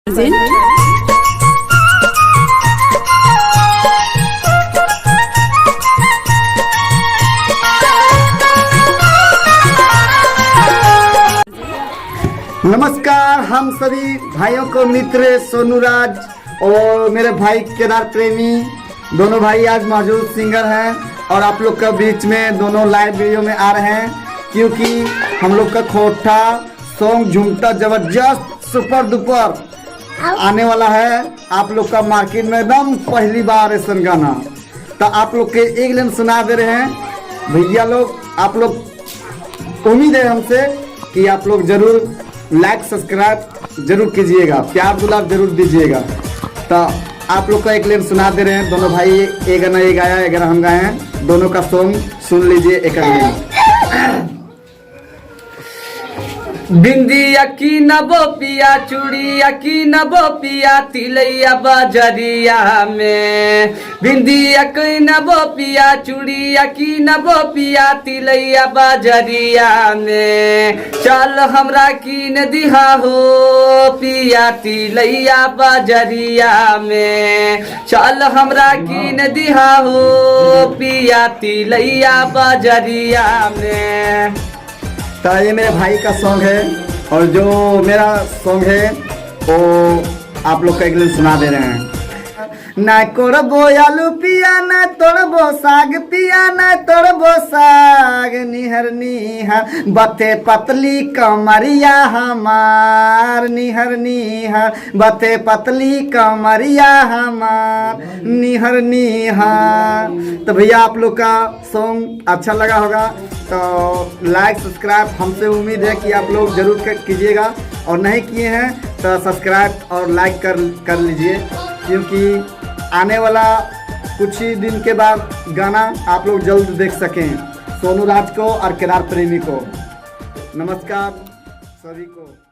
नमस्कार, हम सभी भाइयों को मित्र सोनू राज और मेरे भाई केदार प्रेमी, दोनों भाई आज मौजूद सिंगर हैं और आप लोग का बीच में दोनों लाइव वीडियो में आ रहे हैं क्योंकि हम लोग का खोटा सॉन्ग झुमता जबरदस्त सुपर डुपर आने वाला है। आप लोग का मार्केट में एकदम पहली बार ऐसा गाना, तो आप लोग के एक लाइन सुना दे रहे हैं भैया लोग। आप लोग उम्मीद है हमसे कि आप लोग जरूर लाइक सब्सक्राइब जरूर कीजिएगा, प्यार दुलार जरूर दीजिएगा। तो आप लोग का एक लाइन सुना दे रहे हैं दोनों भाई, एक गाना ये गाया, एक गाना हम गाए हैं, दोनों का सॉन्ग सुन लीजिए एक लाइन। बिंदिया की नबो पिया, चूड़िया की नबो पिया, तिलैया बजरिया में। बिंदिया की नबो पिया, चूड़िया की नबो पिया, तिलैया बजरिया में। चल हमरा कीन दिहा हो पिया, तिलैया बजरिया में। चल हमरा कीन दिहा हो पिया, तिलैया बजरिया में। तो ये मेरे भाई का सॉन्ग है और जो मेरा सॉन्ग है वो आप लोग का एक दिन सुना दे रहे हैं। ना कोरबो आलू पिया, ना तोड़बो साग पिया, ना तोड़बो साग, निहर निहर बथे पतली कमरिया हमार, निहर निहर बथे पतली कमरिया हमार, निहर निहर। तो भैया आप लोग का सॉन्ग अच्छा लगा होगा तो लाइक सब्सक्राइब हमसे उम्मीद है कि आप लोग जरूर कीजिएगा, और नहीं किए हैं तो सब्सक्राइब और लाइक कर लीजिए क्योंकि आने वाला कुछ ही दिन के बाद गाना आप लोग जल्द देख सकें सोनू राज को और केदार प्रेमी को। नमस्कार सभी को।